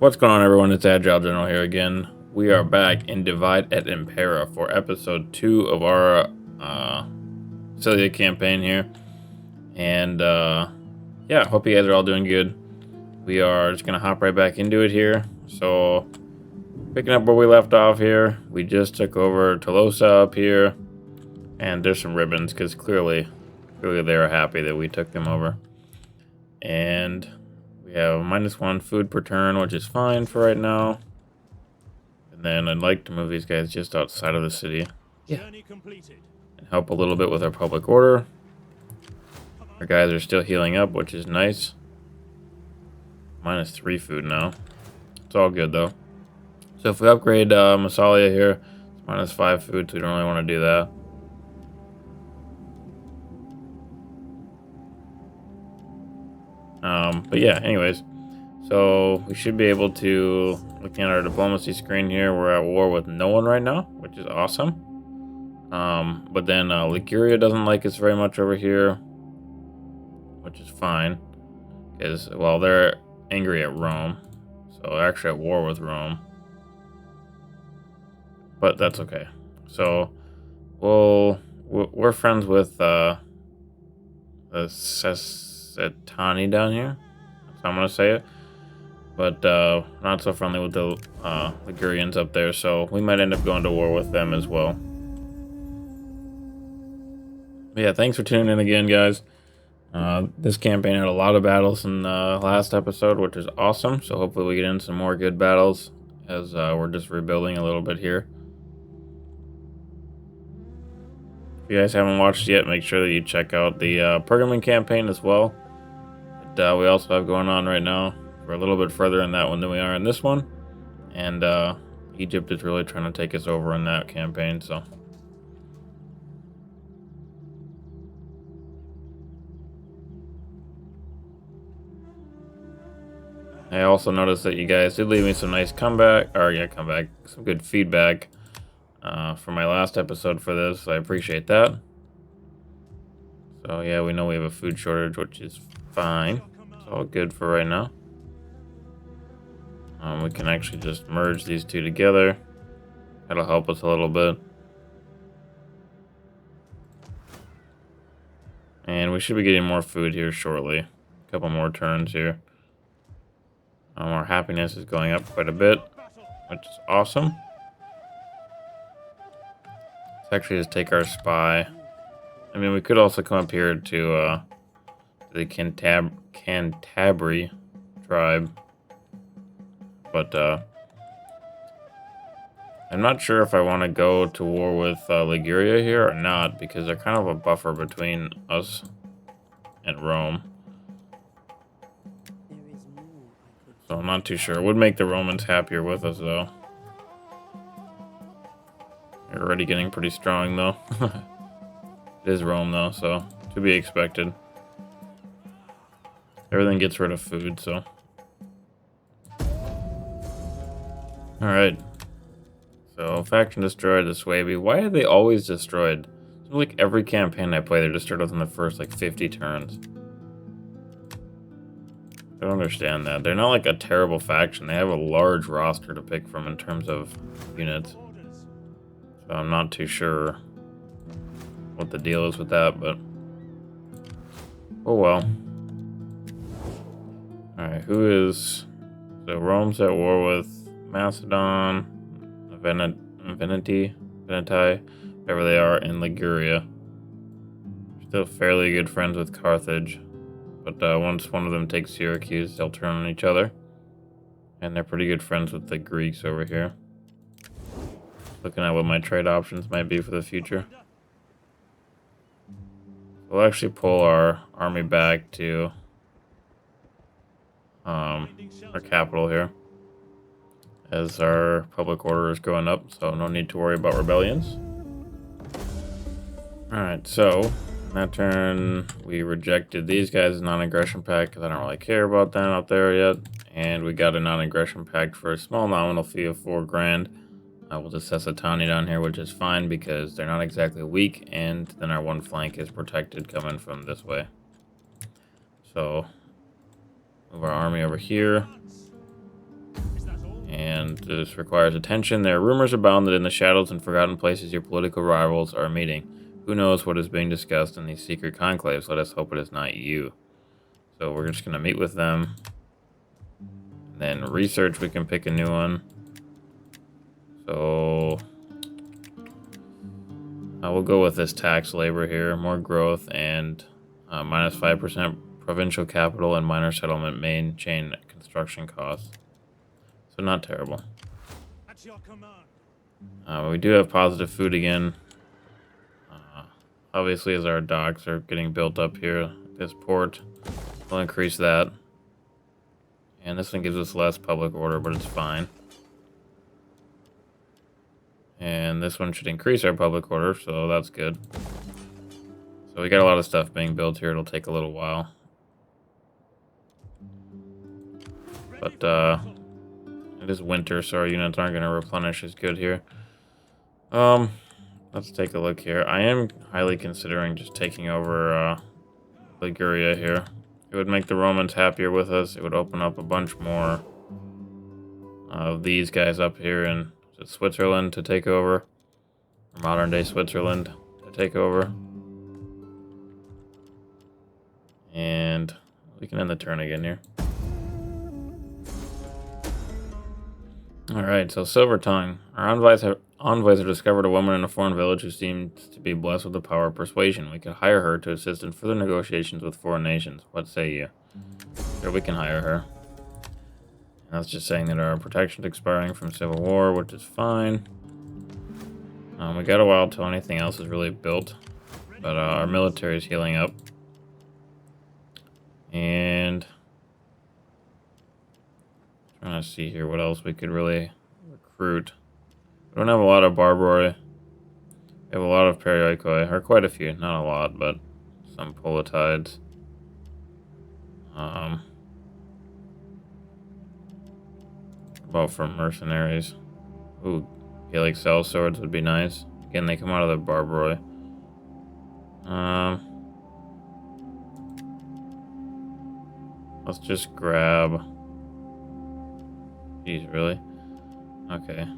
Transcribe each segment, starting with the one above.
What's going on, everyone? It's AgileGeneral here again. We are back in Divide at Impera for episode 2 of our Massilia campaign here. And yeah, hope you guys are all doing good. We are just going to hop right back into it here. So, picking up where we left off here, we just took over Tolosa up here. And there's some ribbons, because clearly they are happy that we took them over. And we have -1 food per turn, which is fine for right now. And then I'd like to move these guys just outside of the city. Yeah. And help a little bit with our public order. Our guys are still healing up, which is nice. -3 food now. It's all good, though. So if we upgrade Massilia here, it's -5 food, so we don't really want to do that. But yeah, anyways, so we should be able to, looking at our diplomacy screen here, we're at war with no one right now, which is awesome. But then Liguria doesn't like us very much over here, which is fine, because, well, they're angry at Rome, so they're actually at war with Rome. But that's okay. So we're friends with the Setani down here. That's how I'm gonna say it. But not so friendly with the Ligurians up there, so we might end up going to war with them as well. But yeah, thanks for tuning in again, guys. This campaign had a lot of battles in the last episode, which is awesome. So hopefully we get in some more good battles as we're just rebuilding a little bit here. If you guys haven't watched yet, make sure that you check out the Pergamon campaign as well. That we also have going on right now. We're a little bit further in that one than we are in this one. And Egypt is really trying to take us over in that campaign, so. I also noticed that you guys did leave me some nice some good feedback for my last episode for this. I appreciate that. So yeah, we know we have a food shortage, which is fine. It's all good for right now. We can actually just merge these two together. That'll help us a little bit. And we should be getting more food here shortly. A couple more turns here. Our happiness is going up quite a bit, which is awesome. Let's actually just take our spy. I mean, we could also come up here to the Cantabri tribe. But I'm not sure if I want to go to war with Liguria here or not, because they're kind of a buffer between us and Rome. So I'm not too sure. It would make the Romans happier with us, though. They're already getting pretty strong, though. It is Rome, though, so to be expected. Everything gets rid of food, so. Alright. So, faction destroyed the Swaby. Why are they always destroyed? It's like every campaign I play, they're destroyed within the first, like, 50 turns. I don't understand that. They're not like a terrible faction. They have a large roster to pick from in terms of units. So I'm not too sure what the deal is with that, but oh well. Alright, who is... So Rome's at war with Macedon, Veneti, whatever they are, in Liguria. Still fairly good friends with Carthage. But once one of them takes Syracuse, they'll turn on each other. And they're pretty good friends with the Greeks over here. Looking at what my trade options might be for the future. We'll actually pull our army back to our capital here, as our public order is going up, so no need to worry about rebellions. Alright, so that turn we rejected these guys' non-aggression pact because I don't really care about them out there yet, and we got a non-aggression pact for a small nominal fee of 4 grand. We'll just Setani down here, which is fine because they're not exactly weak, and then our one flank is protected coming from this way. So move our army over here. And this requires attention. There are rumors abound that in the shadows and forgotten places your political rivals are meeting. Who knows what is being discussed in these secret conclaves? Let us hope it is not you. So we're just going to meet with them. And then research, we can pick a new one. So we'll go with this tax labor here. More growth and minus 5% provincial capital and minor settlement main chain construction costs. So not terrible. At your command. We do have positive food again. Obviously, as our docks are getting built up here, this port will increase that. And this one gives us less public order, but it's fine. And this one should increase our public order, so that's good. So we got a lot of stuff being built here. It'll take a little while. But it is winter, so our units aren't going to replenish as good here. Let's take a look here. I am highly considering just taking over Liguria here. It would make the Romans happier with us. It would open up a bunch more of these guys up here in Switzerland to take over. Modern day Switzerland to take over. And we can end the turn again here. Alright, so Silver Tongue. Our envoys have discovered a woman in a foreign village who seems to be blessed with the power of persuasion. We could hire her to assist in further negotiations with foreign nations. What say you? Sure, we can hire her. And that's just saying that our protection's expiring from Civil War, which is fine. We got a while till anything else is really built. But our military is healing up. And trying to see here what else we could really recruit. We don't have a lot of Barbaroi. We have a lot of Perioikoi, or quite a few, not a lot, but some Politides. About for mercenaries. Ooh, Gaelic cell swords would be nice. Again, they come out of the Barbaroi. Let's just grab. Jeez, really? Okay.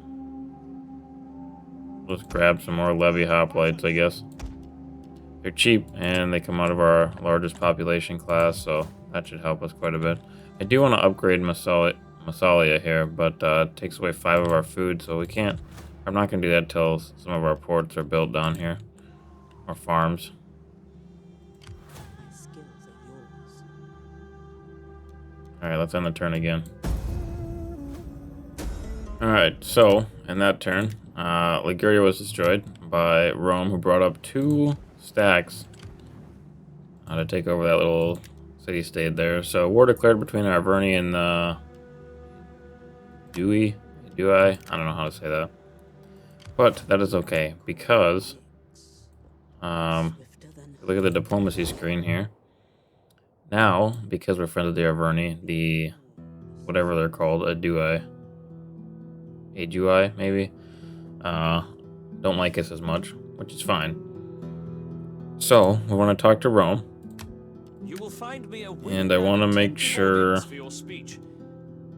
Let's grab some more Levy Hoplites, I guess. They're cheap, and they come out of our largest population class, so that should help us quite a bit. I do want to upgrade Massilia here, but it takes away 5 of our food, so we can't. I'm not going to do that till some of our ports are built down here. Or farms. Alright, let's end the turn again. Alright, so, in that turn, Liguria was destroyed by Rome, who brought up 2 stacks to take over that little city-state there. So, war declared between Arverni and Dewey? I don't know how to say that. But that is okay, because look at the diplomacy screen here. Now, because we're friends with the Arverni, the whatever they're called, Adui, maybe, don't like us as much, which is fine. So, we want to talk to Rome. You will find me a and I want to make sure for your speech.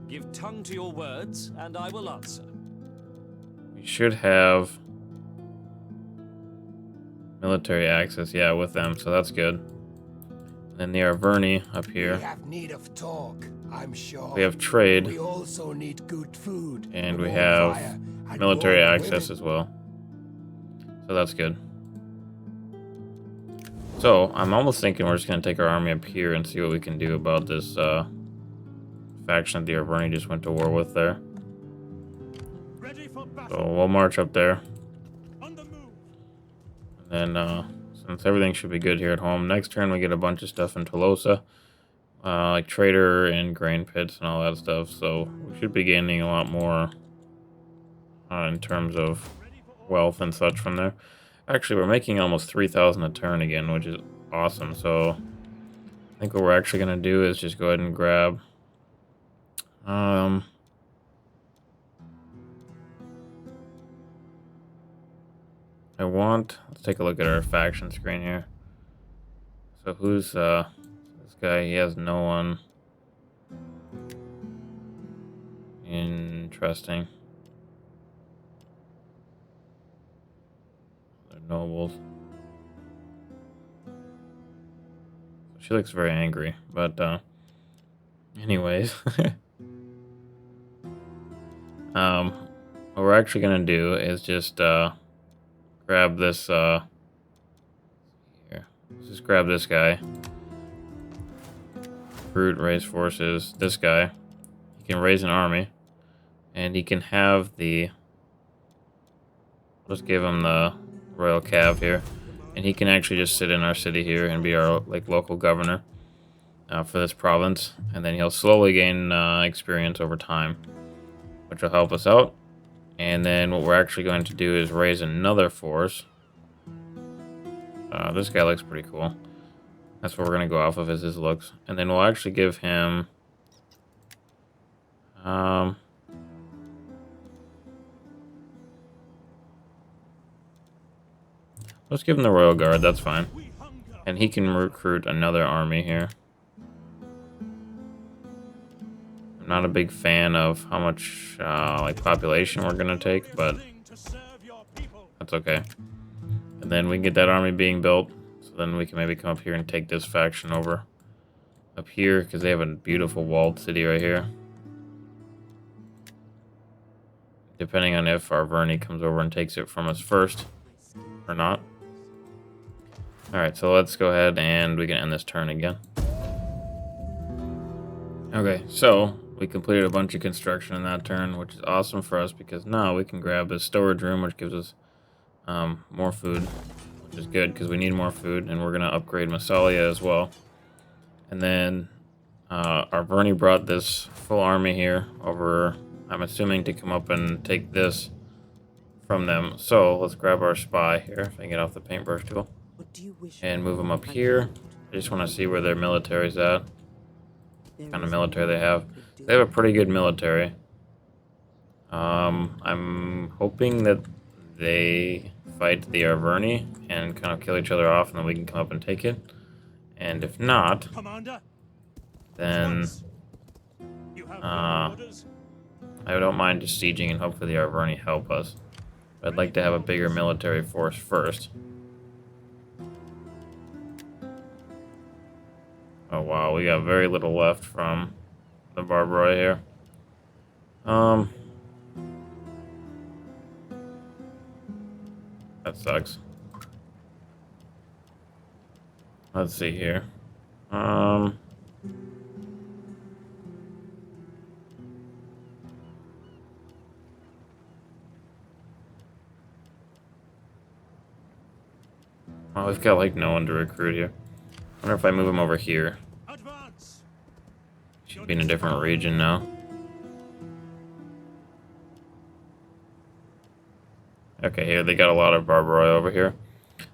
Give tongue to your words, and I will answer. we should have military access, yeah, with them, so that's good. And then the Arverni up here. We have need of talk, I'm sure. We have trade. We also need good food. And we have military access as well. So that's good. So, I'm almost thinking we're just going to take our army up here and see what we can do about this faction that the Arverni just went to war with there. So we'll march up there. And then, since everything should be good here at home, next turn we get a bunch of stuff in Tolosa. Like trader and grain pits and all that stuff. So we should be gaining a lot more in terms of wealth and such from there. Actually, we're making almost 3,000 a turn again, which is awesome. So I think what we're actually going to do is just go ahead and grab let's take a look at our faction screen here. So who's this guy? He has no one. Interesting. They're nobles. She looks very angry, but anyways. What we're actually gonna do is just grab this here. Let's just grab this guy. Recruit, raise forces. This guy. He can raise an army. And he can have the... Let's give him the royal cav here. And he can actually just sit in our city here and be our local governor for this province. And then he'll slowly gain experience over time, which will help us out. And then what we're actually going to do is raise another force. This guy looks pretty cool. That's what we're going to go off of, is his looks. And then we'll actually give him... let's give him the Royal Guard, that's fine. And he can recruit another army here. I'm not a big fan of how much population we're going to take, but that's okay. And then we can get that army being built. So then we can maybe come up here and take this faction over. Up here, because they have a beautiful walled city right here. Depending on if our Verney comes over and takes it from us first or not. Alright, so let's go ahead and we can end this turn again. Okay, so we completed a bunch of construction in that turn, which is awesome for us because now we can grab this storage room, which gives us more food, which is good because we need more food, and we're going to upgrade Massilia as well. And then our Verney brought this full army here over, I'm assuming, to come up and take this from them. So let's grab our spy here, if I can get off the paintbrush tool, and move them up here. I just want to see where their military's at. What kind of military they have. They have a pretty good military. I'm hoping that they fight the Arverni and kind of kill each other off, and then we can come up and take it. And if not, then I don't mind just sieging and hopefully the Arverni help us. But I'd like to have a bigger military force first. Oh wow, we got very little left from the Barbaroi here. That sucks. Let's see here. Oh, we've got like no one to recruit here. I wonder if I move him over here. Should be in a different region now. Okay, here they got a lot of Barbaroi over here.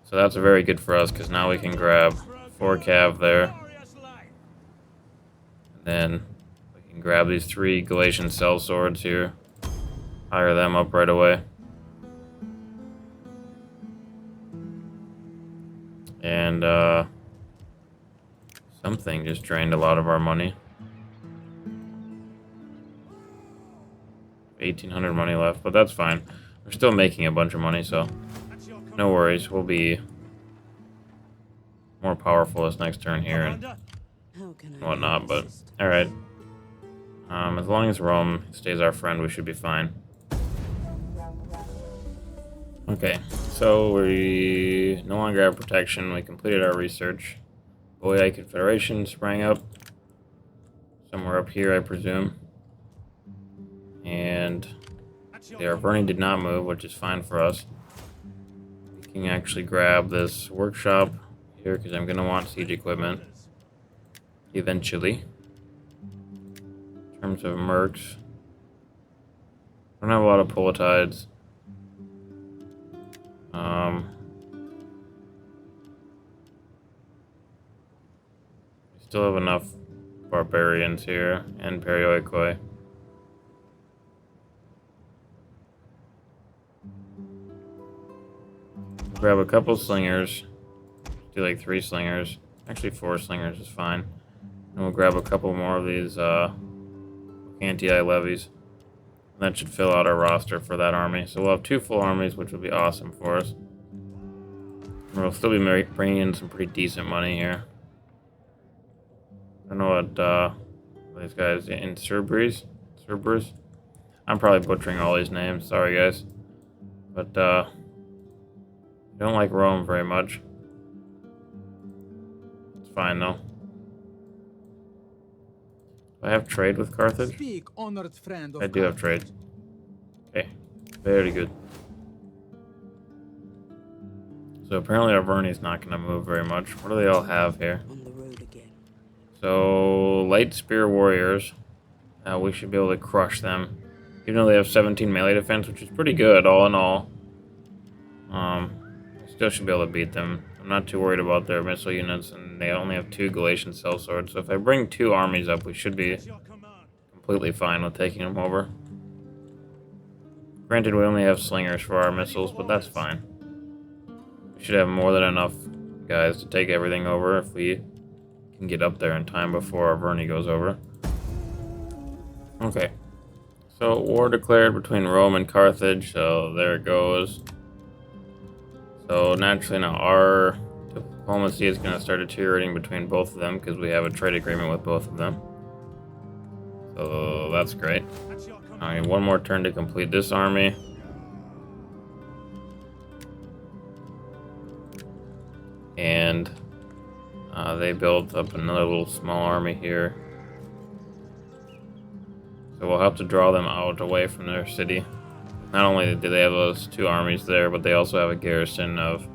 So that's very good for us because now we can grab 4 cav there. And then we can grab these 3 Galatian cell swords here. Hire them up right away. And something just drained a lot of our money. 1,800 money left, but that's fine. We're still making a bunch of money, so no worries. We'll be more powerful this next turn here and whatnot, but alright. As long as Rome stays our friend, we should be fine. Okay, so we no longer have protection. We completed our research. Boyai Confederation sprang up. Somewhere up here, I presume. And the Arverni did not move, which is fine for us. We can actually grab this workshop here because I'm going to want siege equipment eventually. In terms of mercs, I don't have a lot of Politides. We still have enough barbarians here and Perioikoi. Grab a couple slingers. Do like 3 slingers. Actually 4 slingers is fine. And we'll grab a couple more of these anti-eye levies. That should fill out our roster for that army. So we'll have 2 full armies, which will be awesome for us. And we'll still be bringing in some pretty decent money here. I don't know what these guys in Cerberus. I'm probably butchering all these names. Sorry, guys. But I don't like Rome very much. It's fine though. Do I have trade with Carthage? Speak, honored friend of I do have trade. Okay, very good. So apparently our Verni's not going to move very much. What do they all have here? On the road again. So light spear warriors. We should be able to crush them. Even though they have 17 melee defense, which is pretty good all in all. Still should be able to beat them. I'm not too worried about their missile units, and they only have 2 Galatian sellswords. So if I bring 2 armies up, we should be completely fine with taking them over. Granted, we only have slingers for our missiles, but that's fine. We should have more than enough guys to take everything over if we can get up there in time before our Verni goes over. Okay. So, war declared between Rome and Carthage, so there it goes. So, naturally now our diplomacy is going to start deteriorating between both of them because we have a trade agreement with both of them. So, that's great. I need 1 more turn to complete this army. And they built up another little small army here. So we'll have to draw them out away from their city. Not only do they have those 2 armies there, but they also have a garrison of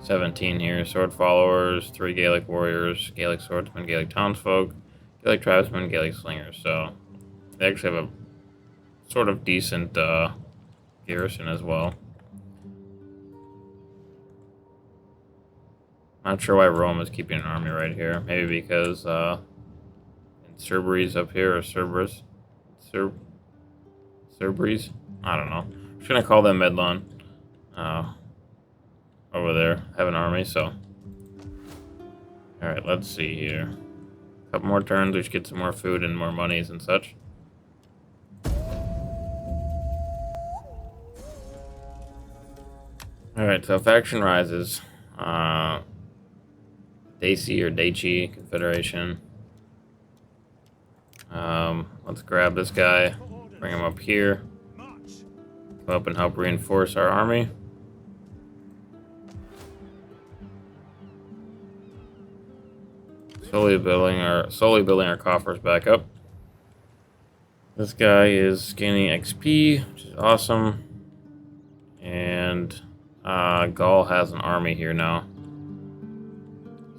17 here. Sword followers, 3 Gaelic warriors, Gaelic swordsmen, Gaelic townsfolk, Gaelic tribesmen, Gaelic slingers. So they actually have a sort of decent garrison as well. Not sure why Rome is keeping an army right here. Maybe because in Cerberus up here, or Cerberus. Cerberus? I don't know. I'm just gonna call them Medlon. Over there, have an army, so. Alright, let's see here. A couple more turns, we should get some more food and more monies and such. Alright, so faction rises. Daci or Daci Confederation. Let's grab this guy, bring him up here, come up and help reinforce our army. Slowly building our coffers back up. This guy is gaining XP, which is awesome. And Gaul has an army here now.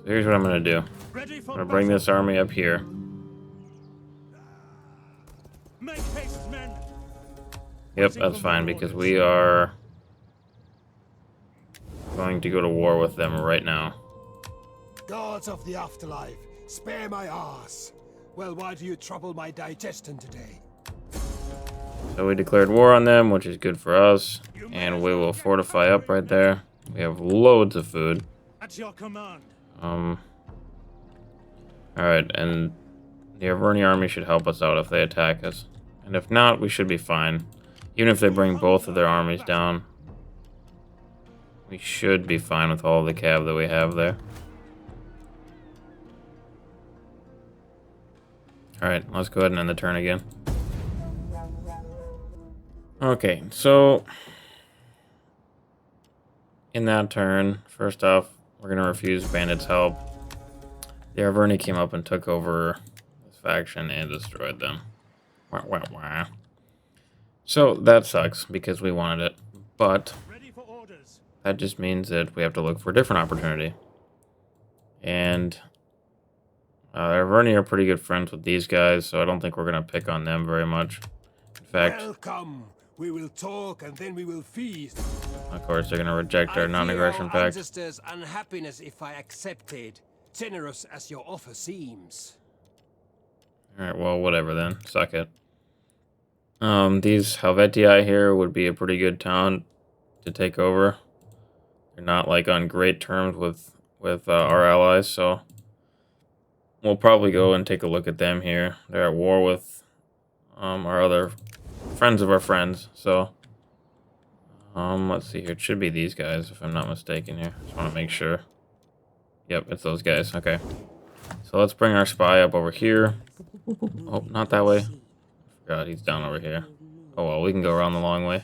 So here's what I'm gonna do. I'm gonna bring this army up here. Make haste, men. Yep, that's fine because we are going to go to war with them right now. Gods of the afterlife, spare my ass. Well, why do you trouble my digestion today? So we declared war on them, which is good for us. And we will fortify up right there. We have loads of food. At your command. Alright, and the Averni army should help us out if they attack us. And if not, we should be fine. Even if they bring both of their armies down, we should be fine with all the cav that we have there. Alright, let's go ahead and end the turn again. Okay, so in that turn, first off, we're going to refuse bandits' help. The Averni came up and took over this faction and destroyed them. Wah, wah, wah. So that sucks because we wanted it, but that just means that we have to look for a different opportunity. And the Averni are pretty good friends with these guys, so I don't think we're going to pick on them very much. In fact, Welcome. We will talk and then we will feast. of course, they're going to reject our non-aggression pact. Ancestors' unhappiness if I accepted, generous as your offer seems. Alright, well, whatever then. Suck it. These Helvetii here would be a pretty good town to take over. They're not, like, on great terms with our allies, so we'll probably go and take a look at them here. They're at war with our other friends of our friends. So, let's see here. It should be these guys, if I'm not mistaken here. Just want to make sure. Yep, it's those guys. Okay. So let's bring our spy up over here. Oh, not that way. I forgot he's down over here. Oh well, we can go around the long way.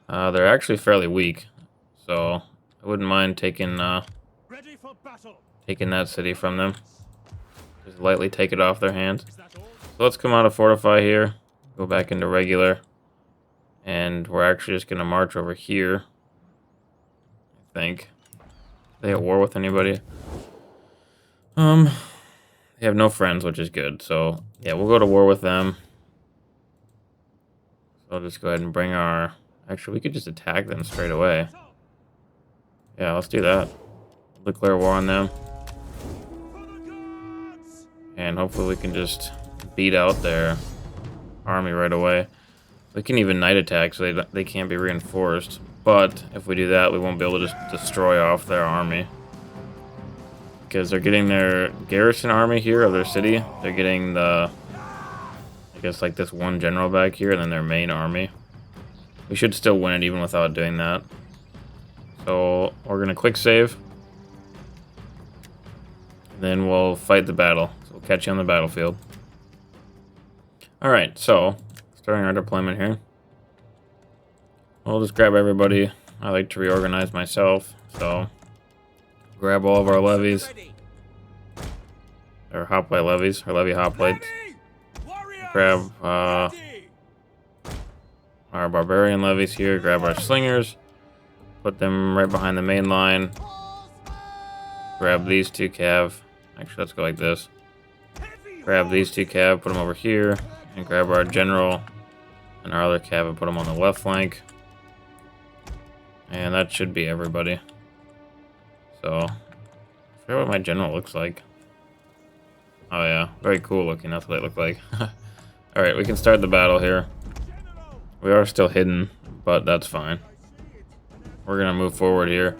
They're actually fairly weak, so I wouldn't mind taking taking that city from them. Just lightly take it off their hands. So let's come out of fortify here, go back into regular, and we're actually just gonna march over here. I think. They at war with anybody? They have no friends, which is good. So yeah, we'll go to war with them. So I'll just go ahead and bring our. Actually, we could just attack them straight away. Yeah, let's do that. Declare war on them. And hopefully we can just beat out their army right away. We can even night attack so they can't be reinforced. But if we do that, we won't be able to just destroy off their army. Because they're getting their garrison army here of their city. They're getting the, I guess, like this one general back here, and then their main army. We should still win it even without doing that. So we're going to quick save. And then we'll fight the battle. So we'll catch you on the battlefield. Alright, so starting our deployment here. We'll just grab everybody. I like to reorganize myself, so grab all of our levies. Or hoplite levies, or levy hoplites. Grab our barbarian levies here, grab our slingers, put them right behind the main line. Grab these two cav. Actually, let's go like this. Grab these two cav, put them over here, and grab our general and our other cav and put them on the left flank. And that should be everybody. So, I forget what my general looks like. Oh yeah, very cool looking, that's what they look like. Alright, we can start the battle here. We are still hidden, but that's fine. We're gonna move forward here.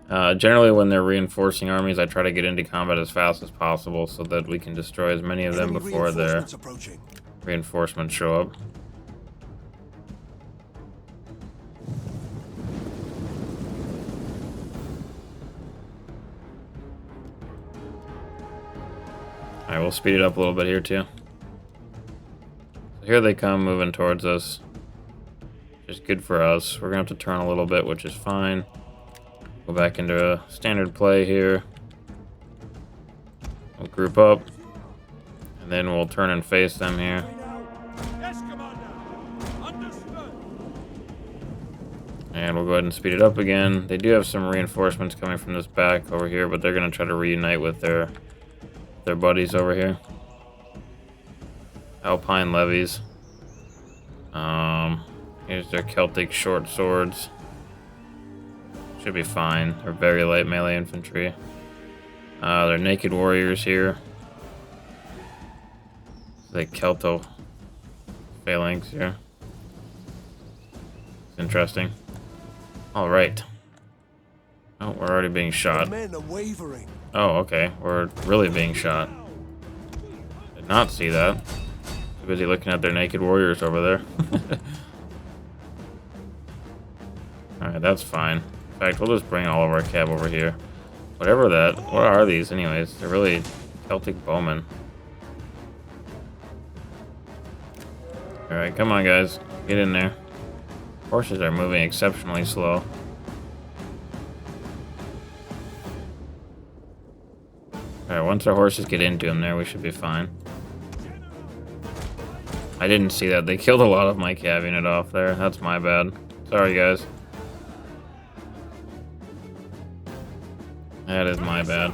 Generally when they're reinforcing armies, I try to get into combat as fast as possible so that we can destroy as many of them before their reinforcements show up. Alright, we'll speed it up a little bit here too. So here they come moving towards us. Which is good for us. We're gonna have to turn a little bit, which is fine. Go back into a standard play here. We'll group up. And then we'll turn and face them here. And we'll go ahead and speed it up again. They do have some reinforcements coming from this back over here, but they're gonna try to reunite with their buddies over here. Alpine levies. Here's their Celtic short swords. Should be fine. They're very light melee infantry. They're naked warriors here. The Celto phalanx here. It's interesting. Alright. Oh, we're already being shot. Men are wavering. Oh, okay. We're really being shot. Did not see that. Too busy looking at their naked warriors over there. Alright, that's fine. In fact, we'll just bring all of our cav over here. Whatever that. What are these anyways? They're really Celtic bowmen. Alright, come on guys. Get in there. Horses are moving exceptionally slow. Alright, once our horses get into them there, we should be fine. I didn't see that. They killed a lot of my cav unit off there. That's my bad. Sorry, guys. That is my bad.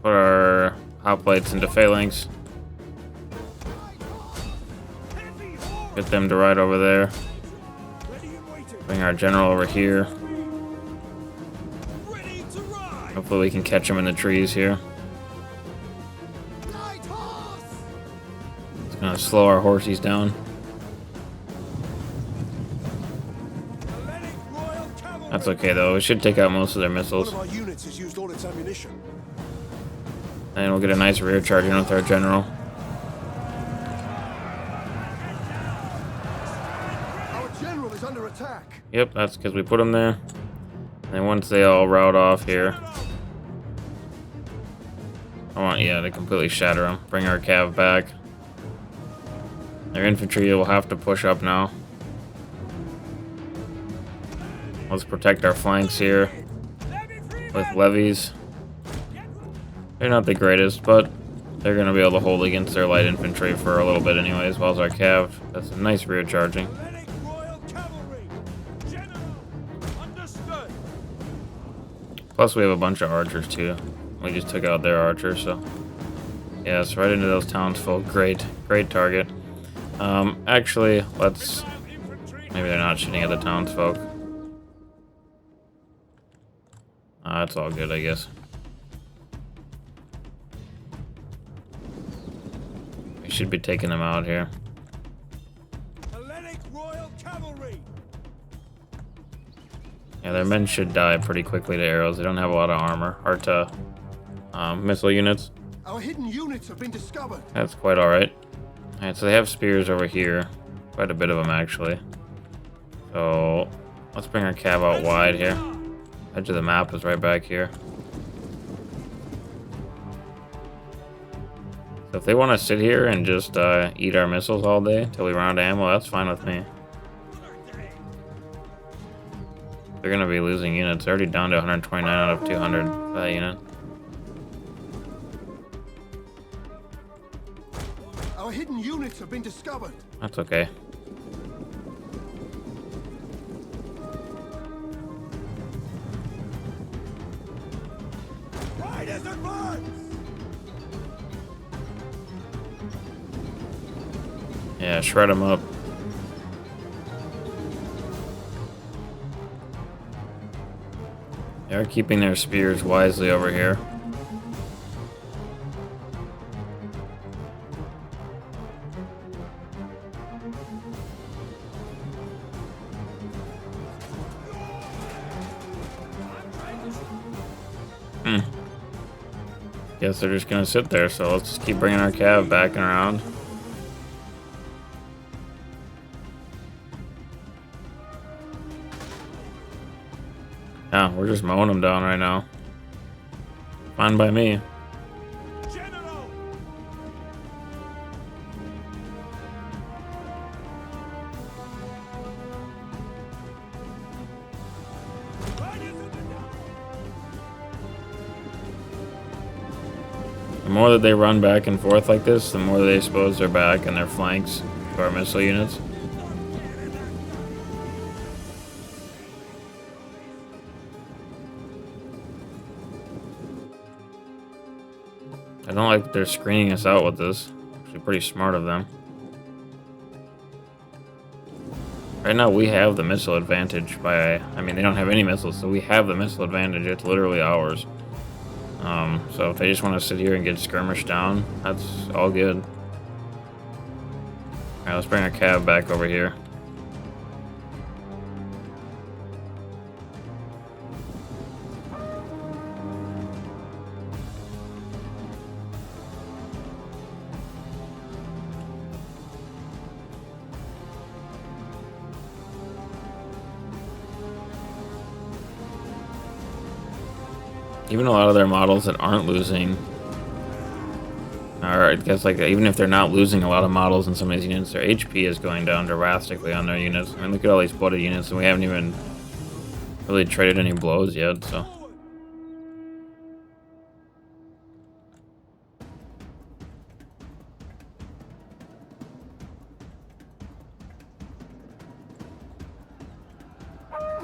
Put our hoplites into phalanx. Get them to ride over there. Bring our general over here. Hopefully we can catch him in the trees here. It's gonna slow our horsies down. That's okay though, we should take out most of their missiles. One of our units has used all its ammunition. And we'll get a nice rear charge in with our general. Yep, that's because we put them there. And then once they all route off here, I want, yeah, to completely shatter them. Bring our cav back. Their infantry will have to push up now. Let's protect our flanks here with levies. They're not the greatest, but they're going to be able to hold against their light infantry for a little bit anyway, as well as our cav. That's a nice rear charging. Plus we have a bunch of archers too. We just took out their archers, so yes, right into those townsfolk. Great target. Actually, let's, maybe they're not shooting at the townsfolk. That's all good, I guess. We should be taking them out here. Yeah, their men should die pretty quickly to arrows. They don't have a lot of armor, or to missile units. Our hidden units have been discovered. That's quite alright. Alright, so they have spears over here. Quite a bit of them, actually. So, let's bring our cav out wide here. Edge of the map is right back here. So if they want to sit here and just eat our missiles all day until we run out of ammo, that's fine with me. They're going to be losing units. They're already down to 129 out of 200 for that unit. Our hidden units have been discovered. That's okay. Riders advance! Yeah, shred them up. They're keeping their spears wisely over here. Guess they're just gonna sit there, so let's just keep bringing our cav back and around. Yeah, we're just mowing them down right now. Fine by me. General! The more that they run back and forth like this, the more they expose their back and their flanks to our missile units. I don't like that they're screening us out with this. Actually pretty smart of them. Right now we have the missile advantage by, I mean, they don't have any missiles, so we have the missile advantage. It's literally ours. So if they just want to sit here and get skirmished down, that's all good. Alright, let's bring our cav back over here. Even a lot of their models that aren't losing, or I guess like even if they're not losing a lot of models in some of these units, their HP is going down drastically on their units. I mean, look at all these blooded units, and we haven't even really traded any blows yet, so.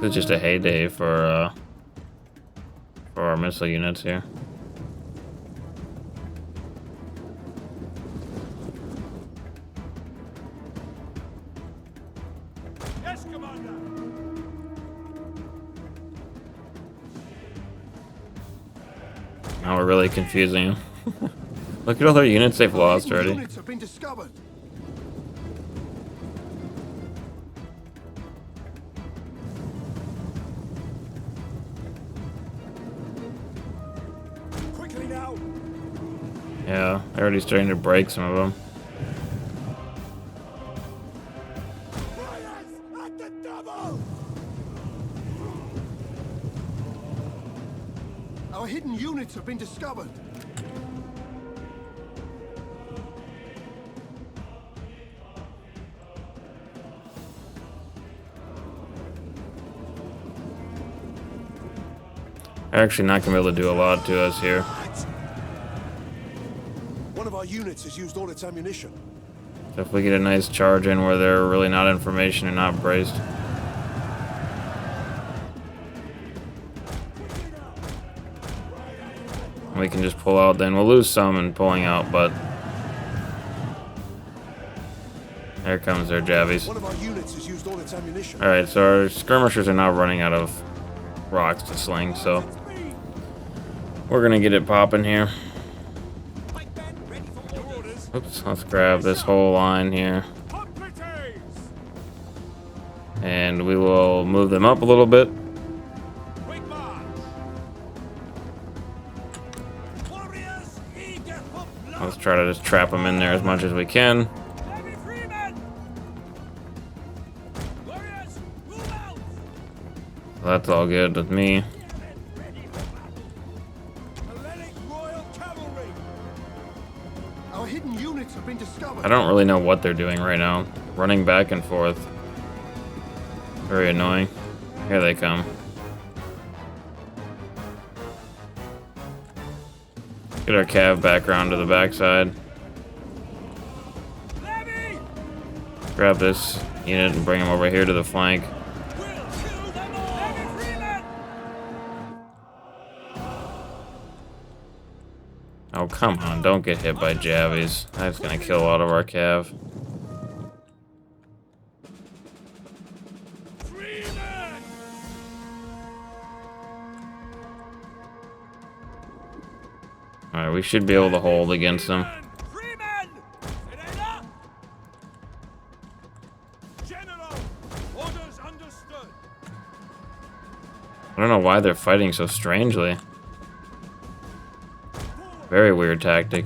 It's just a heyday for our missile units here. Yes, Commander! Now we're really confusing them. Look at all their units they've lost already. Units have been discovered. Quickly now! Yeah, they're already starting to break some of them. Riders at the double! Our hidden units have been discovered. They're actually not gonna be able to do a lot to us here. One of our units has used all its ammunition. So if we get a nice charge in where they're really not in formation and not braced. We can just pull out, then we'll lose some in pulling out, but there comes their javies. One of our units has used all its ammunition. Alright, so our skirmishers are now running out of rocks to sling, so we're gonna get it popping here. Oops, let's grab this whole line here. And we will move them up a little bit. Let's try to just trap them in there as much as we can. That's all good with me. Our hidden units have been discovered. I don't really know what they're doing right now. Running back and forth. Very annoying. Here they come. Get our cav back around to the backside. Grab this unit and bring him over here to the flank. Oh, come on. Don't get hit by javies. That's going to kill a lot of our cav. Alright, we should be able to hold against them. I don't know why they're fighting so strangely. Very weird tactic.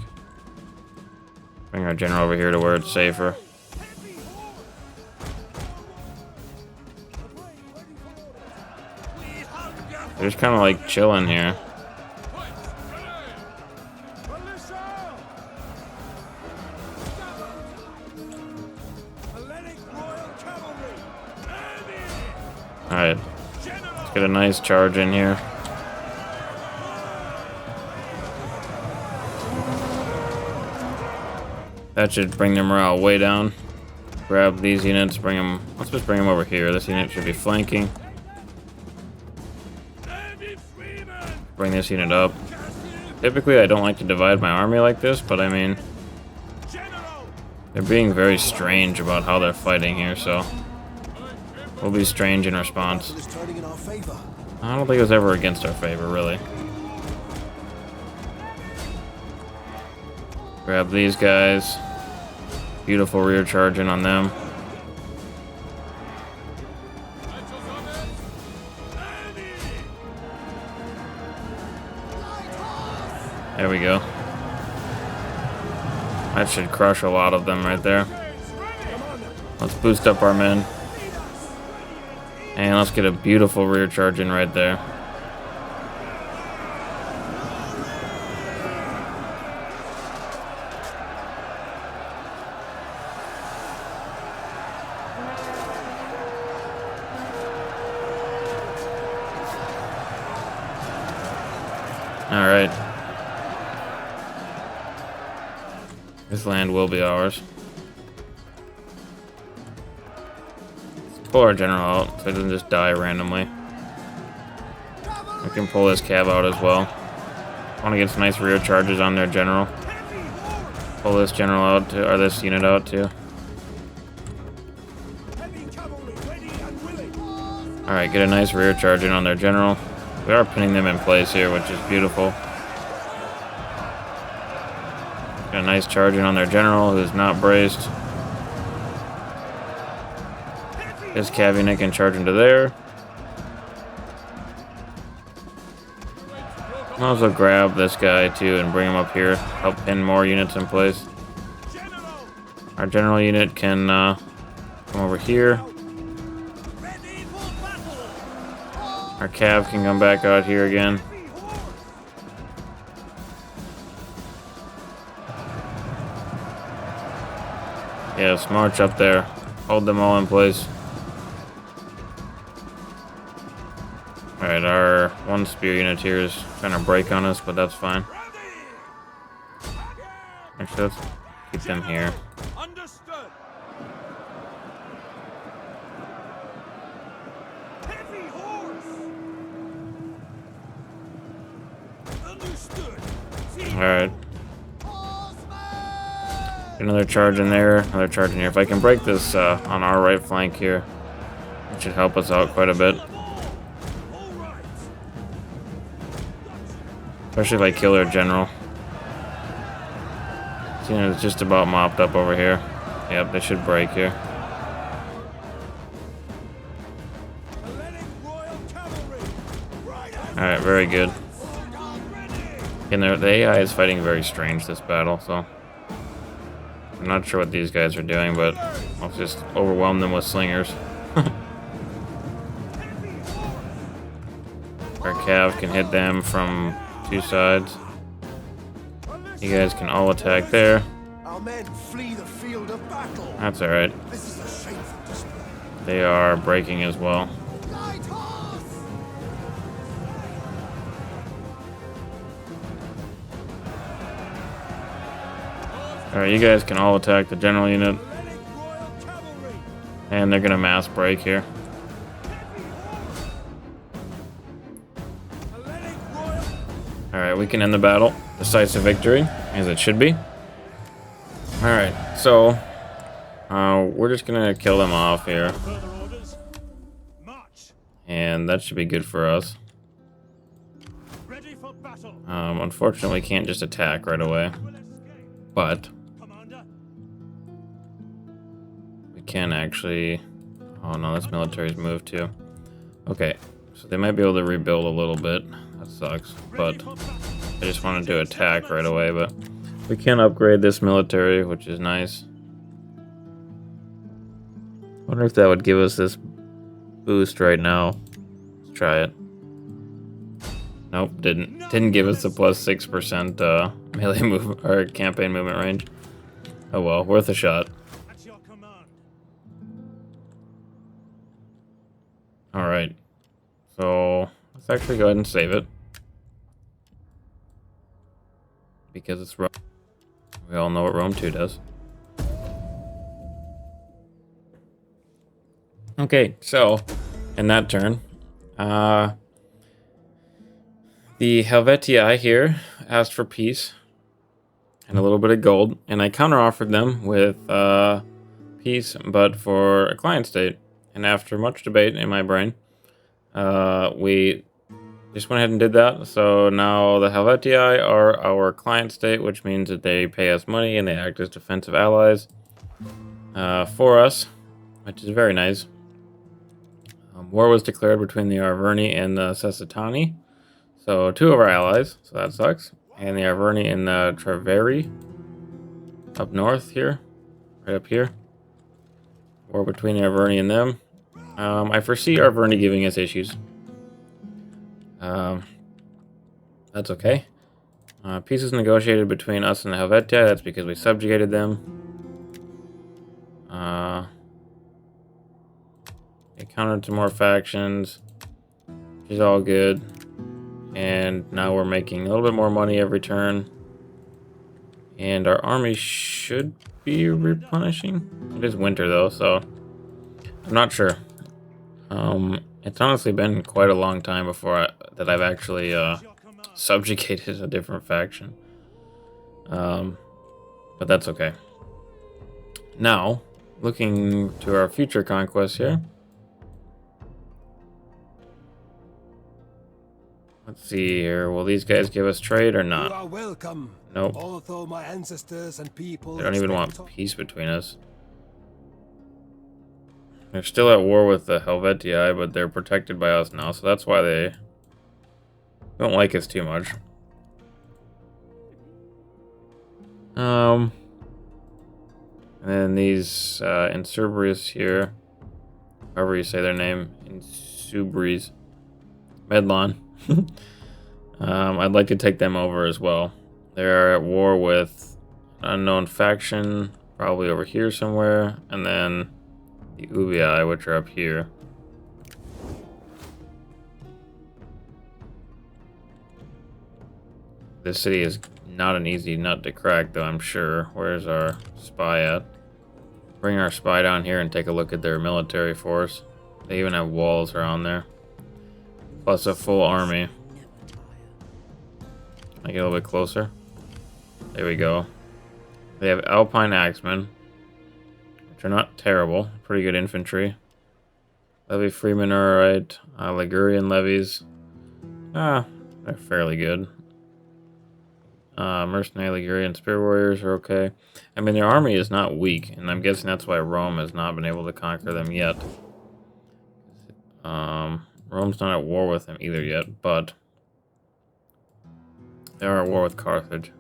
Bring our general over here to where it's safer. They're just kind of like chilling here. Alright, let's get a nice charge in here. That should bring their morale way down. Grab these units, bring them. Let's just bring them over here. This unit should be flanking. Bring this unit up. Typically, I don't like to divide my army like this, but I mean, they're being very strange about how they're fighting here, so we'll be strange in response. I don't think it was ever against our favor, really. Grab these guys. Beautiful rear charging on them. There we go. That should crush a lot of them right there. Let's boost up our men. And let's get a beautiful rear charge in right there. All right. This land will be ours. Let's pull our general out so he doesn't just die randomly. We can pull this cav out as well. Want to get some nice rear charges on their general. Pull this general out too, or this unit out too. All right, get a nice rear charge in on their general. We are pinning them in place here, which is beautiful. Got a nice charge in on their general, who's not braced. This cav unit can charge into there. Might as well grab this guy too and bring him up here. Help pin more units in place. Our general unit can come over here. Our cav can come back out here again. Yes, march up there. Hold them all in place. Alright, our one spear unit here is trying to break on us, but that's fine. Actually, let's keep them here. Understood. Heavy horse. Understood. Alright. Another charge in there, another charge in here. If I can break this on our right flank here, it should help us out quite a bit. Especially if I kill their general. See, it's just about mopped up over here. Yep, they should break here. Alright, very good. And the AI is fighting very strange this battle, so I'm not sure what these guys are doing, but I'll just overwhelm them with slingers. Our cav can hit them from 2 sides. You guys can all attack there. Our men flee the field of battle. That's alright. This is a shameful display. They are breaking as well. Light horse! Alright, you guys can all attack the general unit. And they're gonna mass break here. Alright, we can end the battle. Decisive victory, as it should be. Alright, so we're just gonna kill them off here. And that should be good for us. Unfortunately, we can't just attack right away. But we can actually... Oh no, this military's moved too. Okay, so they might be able to rebuild a little bit. That sucks, but I just wanted to attack right away, but we can upgrade this military, which is nice. Wonder if that would give us this boost right now. Let's try it. Nope, didn't give us the plus 6% melee move or campaign movement range. Oh well, worth a shot. Alright. So let's actually go ahead and save it. Because it's Rome. We all know what Rome 2 does. Okay, so in that turn, the Helvetii here asked for peace and a little bit of gold, and I counter-offered them with peace, but for a client state. And after much debate in my brain, we just went ahead and did that. So now the Helvetii are our client state, which means that they pay us money and they act as defensive allies for us, which is very nice. War was declared between the Arverni and the Sessitani. So 2 of our allies, so that sucks. And the Arverni and the Treveri up north here, right up here. War between the Arverni and them. I foresee Arverni giving us issues. That's okay. Peace is negotiated between us and the Helvetii. That's because we subjugated them. They countered to more factions, which is all good. And now we're making a little bit more money every turn. And our army should be replenishing. It is winter though, so I'm not sure. It's honestly been quite a long time before that I've actually subjugated a different faction. But that's okay. Now, looking to our future conquests here. Let's see here. Will these guys give us trade or not? You are welcome. Nope. Although my ancestors and people They don't even expect want peace between us. They're still at war with the Helvetii, but they're protected by us now, so that's why they don't like us too much. And then these Insubris here, however you say their name, Insubris, Medlon. I'd like to take them over as well. They're at war with an unknown faction probably over here somewhere, and then the Ubii, which are up here. This city is not an easy nut to crack, though, I'm sure. Where's our spy at? Bring our spy down here and take a look at their military force. They even have walls around there. Plus a full army. I get a little bit closer. There we go. They have Alpine Axemen, which are not terrible. Pretty good infantry. Levy Freemen are alright. Ligurian levies. They're fairly good. Mercenary Ligurian Spear Warriors are okay. I mean, their army is not weak, and I'm guessing that's why Rome has not been able to conquer them yet. Rome's not at war with them either yet, but they are at war with Carthage.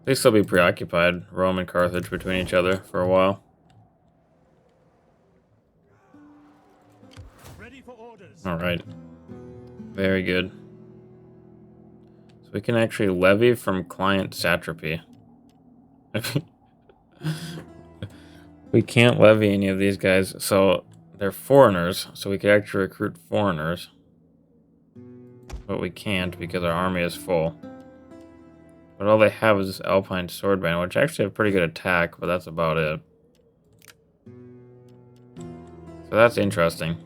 They still be preoccupied, Rome and Carthage, between each other for a while. Ready for orders. Alright. Very good. So we can actually levy from client satrapy. We can't levy any of these guys, so they're foreigners, so we could actually recruit foreigners. But we can't because our army is full. But all they have is this Alpine Swordband, which actually have pretty good attack, but that's about it. So that's interesting.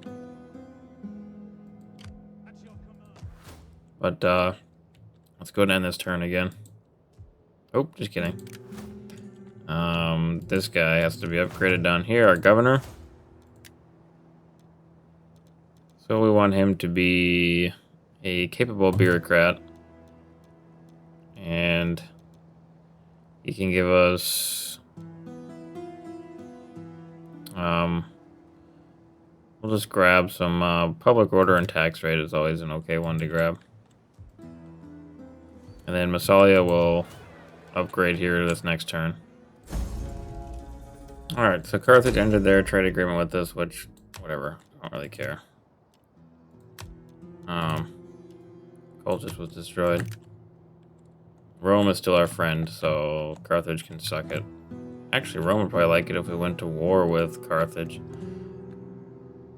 But, let's go ahead and end this turn again. Oh, just kidding. This guy has to be upgraded down here, our governor. So we want him to be a capable bureaucrat. And he can give us... we'll just grab some public order and tax rate is always an okay one to grab. And then Massilia will upgrade here this next turn. Alright, so Carthage ended their trade agreement with us, which, whatever, I don't really care. Colchis was destroyed. Rome is still our friend, so Carthage can suck it. Actually, Rome would probably like it if we went to war with Carthage.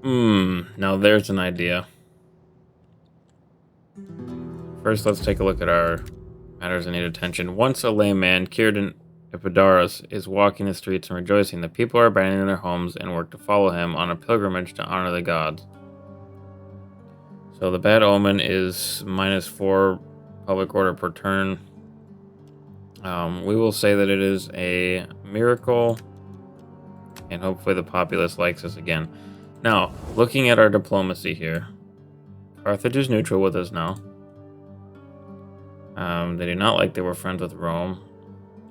Now there's an idea. First, let's take a look at our matters that need attention. Once a layman, Kierdan Epidaurus, is walking the streets and rejoicing. The people are abandoning their homes and work to follow him on a pilgrimage to honor the gods. So the bad omen is -4 public order per turn. We will say that it is a miracle, and hopefully the populace likes us again. Now, looking at our diplomacy here, Carthage is neutral with us now. They do not like that we're friends with Rome,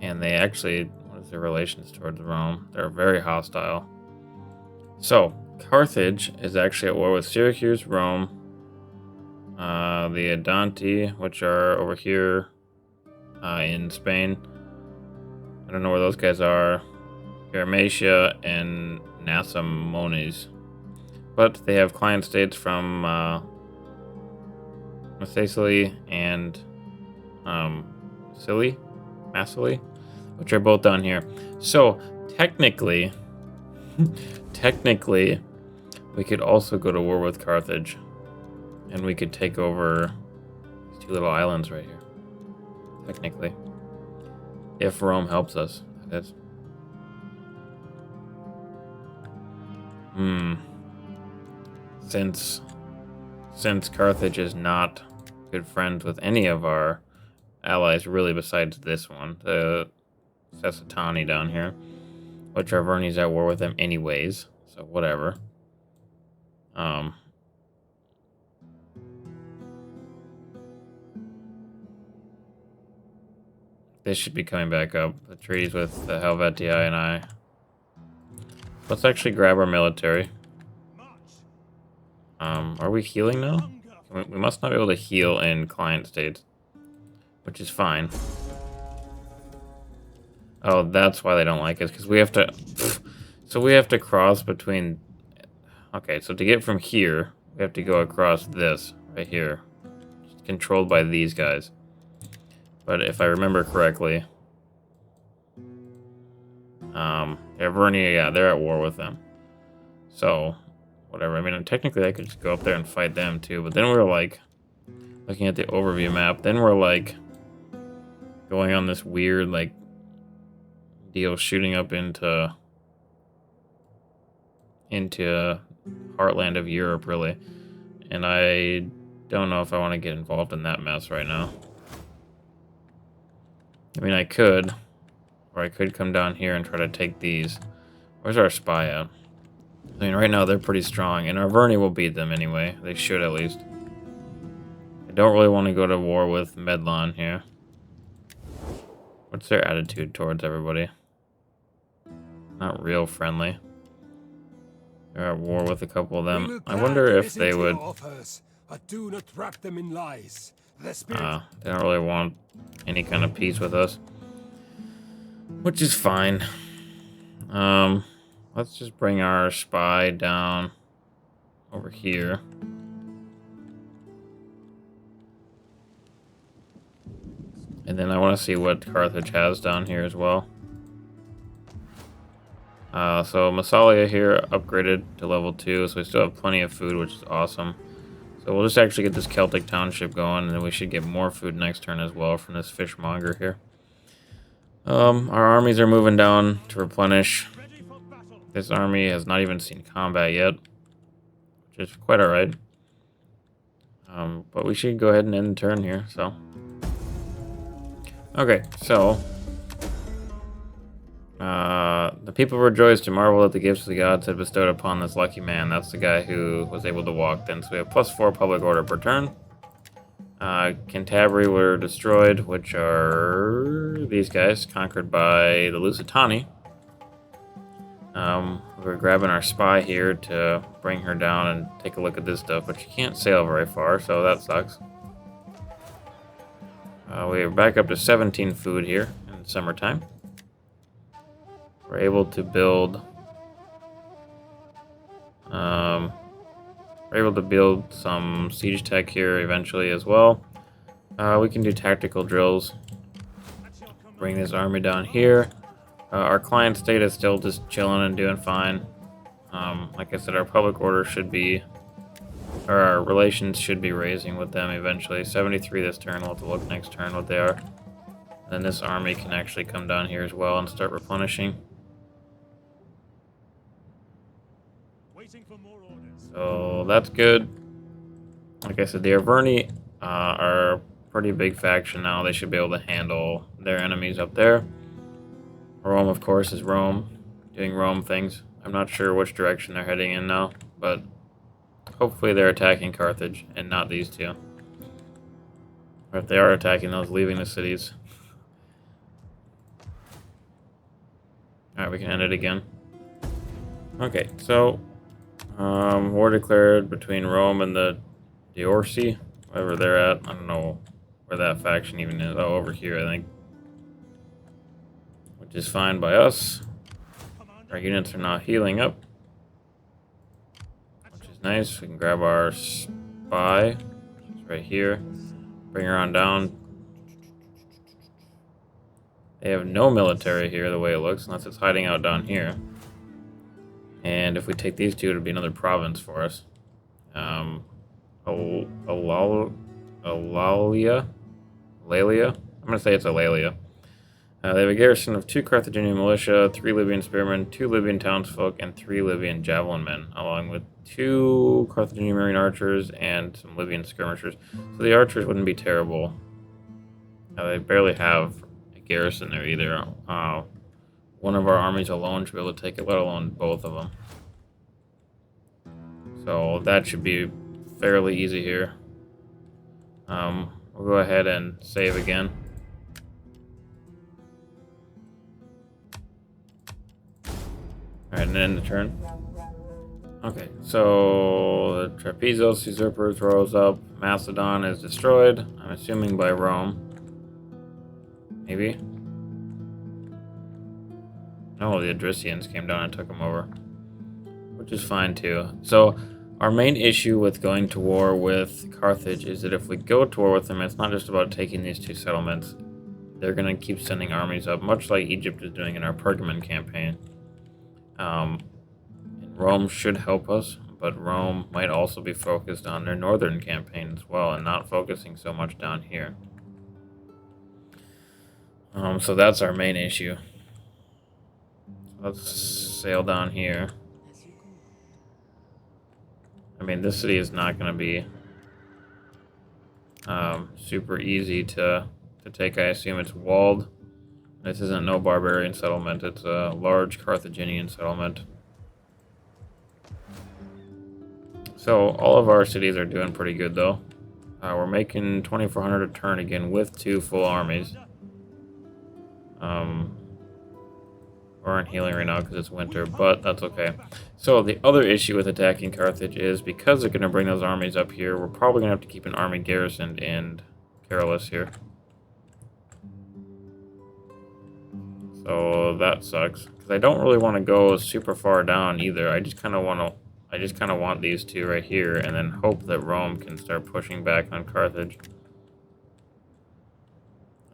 and they actually, what is their relations towards Rome? They're very hostile. So, Carthage is actually at war with Syracuse, Rome, the Adanti, which are over here in Spain. I don't know where those guys are. Arimatia and Nasamones. But they have client states from Massilia and Massilia, which are both down here. So technically, we could also go to war with Carthage, and we could take over these two little islands right here. Technically, if Rome helps us, that is. Since Carthage is not good friends with any of our allies, really, besides this one, the Sessatani down here, which Arverni's at war with them anyways, so whatever. This should be coming back up. The treaties with the Helvetii and I. Let's actually grab our military. Are we healing now? We must not be able to heal in client states, which is fine. Oh, that's why they don't like us, because we have to... So we have to cross between... Okay, so to get from here, we have to go across this, right here. It's controlled by these guys. But if I remember correctly... Vernia, yeah, they're at war with them. So, whatever. I mean, technically I could just go up there and fight them too, but then we're like, looking at the overview map, then we're like, going on this weird, like, deal shooting up into heartland of Europe, really. And I don't know if I want to get involved in that mess right now. I mean, I could, or I could come down here and try to take these. Where's our spy at? I mean, right now they're pretty strong, and our Verni will beat them anyway. They should, at least. I don't really want to go to war with Medlon here. What's their attitude towards everybody? Not real friendly. They're at war with a couple of them. I wonder if they would... but do not wrap them in lies. They don't really want any kind of peace with us. Which is fine. Let's just bring our spy down over here. And then I want to see what Carthage has down here as well. So Massilia here upgraded to level 2, so we still have plenty of food, which is awesome. So we'll just actually get this Celtic township going, and then we should get more food next turn as well from this fishmonger here. Our armies are moving down to replenish. This army has not even seen combat yet, which is quite alright. But we should go ahead and end the turn here, so. Okay, so. The people rejoiced to marvel at the gifts the gods had bestowed upon this lucky man. That's the guy who was able to walk then. So we have +4 public order per turn. Cantabria were destroyed, which are these guys, conquered by the Lusitani. We're grabbing our spy here to bring her down and take a look at this stuff, but she can't sail very far, so that sucks. We are back up to 17 food here in summertime. We're able to build some siege tech here eventually as well. We can do tactical drills. Bring this army down here. Our client state is still just chilling and doing fine. Like I said, our public order should be, or our relations should be raising with them eventually. 73 this turn. We'll have to look next turn what they are. Then this army can actually come down here as well and start replenishing. So that's good. Like I said, the Arverni are a pretty big faction now. They should be able to handle their enemies up there. Rome, of course, is Rome, doing Rome things. I'm not sure which direction they're heading in now, but hopefully they're attacking Carthage and not these two. Or if they are attacking those, leaving the cities. Alright, we can end it again. Okay, so war declared between Rome and the Diorsi, wherever they're at. I don't know where that faction even is. Oh, over here, I think. Which is fine by us. Our units are not healing up, which is nice. We can grab our spy, which is right here. Bring her on down. They have no military here, the way it looks, unless it's hiding out down here. And if we take these two, it'll be another province for us. Alalia? Lalia? I'm going to say it's Alalia. They have a garrison of 2 Carthaginian militia, 3 Libyan spearmen, 2 Libyan townsfolk, and 3 Libyan javelin men, along with 2 Carthaginian marine archers and some Libyan skirmishers. So the archers wouldn't be terrible. They barely have a garrison there either. One of our armies alone should be able to take it, let alone both of them. So that should be fairly easy here. We'll go ahead and save again. Alright, and end the turn. Okay, so the Trapezos usurpers rose up. Macedon is destroyed. I'm assuming by Rome. Maybe. No, the Adricians came down and took them over. Which is fine too. So, our main issue with going to war with Carthage is that if we go to war with them, it's not just about taking these 2 settlements. they're going to keep sending armies up, much like Egypt is doing in our Pergamon campaign. And Rome should help us, but Rome might also be focused on their northern campaign as well, and not focusing so much down here. So that's our main issue. Let's sail down here. I mean, this city is not going to be super easy to take. I assume it's walled. This isn't no barbarian settlement. It's a large Carthaginian settlement. So all of our cities are doing pretty good, though. We're making 2,400 a turn again with 2 full armies. We're in healing right now because it's winter, but that's okay. So the other issue with attacking Carthage is because they're going to bring those armies up here, we're probably going to have to keep an army garrisoned in Carolus here. So that sucks because I don't really want to go super far down either. I just kind of want these 2 right here, and then hope that Rome can start pushing back on Carthage.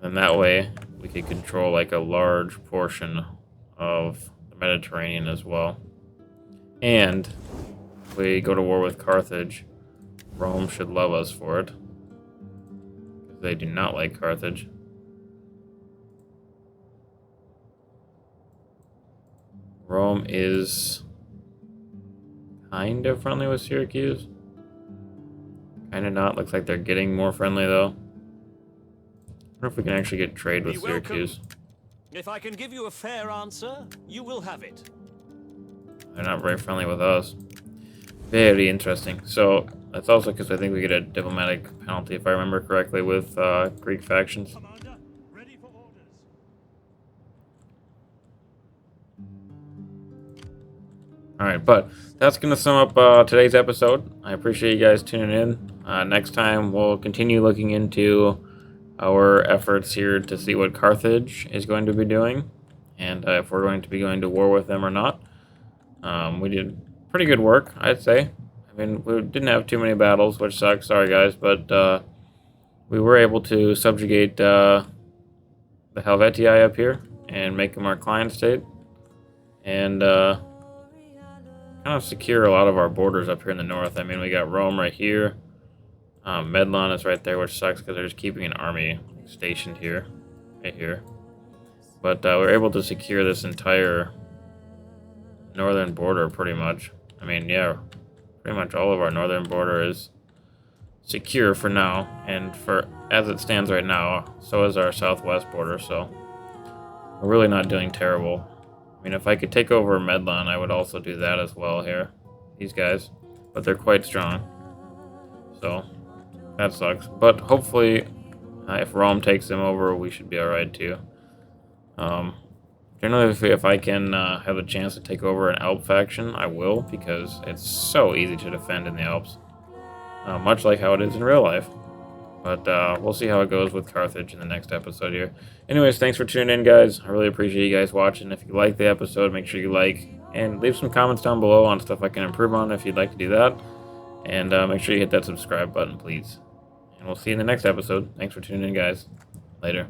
And that way we could control like a large portion of the Mediterranean as well. And if we go to war with Carthage, Rome should love us for it, because they do not like Carthage. Rome is kind of friendly with Syracuse. Kind of not. Looks like they're getting more friendly though. I wonder if we can actually get trade with Syracuse. If I can give you a fair answer, you will have it. They're not very friendly with us. Very interesting. So that's also because I think we get a diplomatic penalty, if I remember correctly, with Greek factions. Commander, ready for orders. Alright, but that's going to sum up today's episode. I appreciate you guys tuning in. Next time, we'll continue looking into our efforts here to see what Carthage is going to be doing, and if we're going to be going to war with them or not. We did pretty good work, I'd say. I mean, we didn't have too many battles, which sucks, sorry guys, but we were able to subjugate the Helvetii up here and make them our client state, and kind of secure a lot of our borders up here in the north. I mean, we got Rome right here. Medlon is right there, which sucks because they're just keeping an army stationed here, right here. But we're able to secure this entire northern border pretty much. I mean, yeah, pretty much all of our northern border is secure for now, and for as it stands right now, so is our southwest border. So we're really not doing terrible. I mean, if I could take over Medlon, I would also do that as well here. These guys, but they're quite strong. So that sucks. But hopefully, if Rome takes them over, we should be alright too. Generally, if I can have a chance to take over an Alp faction, I will, because it's so easy to defend in the Alps. Much like how it is in real life. But we'll see how it goes with Carthage in the next episode here. Anyways, thanks for tuning in, guys. I really appreciate you guys watching. If you like the episode, make sure you like, and leave some comments down below on stuff I can improve on if you'd like to do that. And make sure you hit that subscribe button, please. And we'll see you in the next episode. Thanks for tuning in, guys. Later.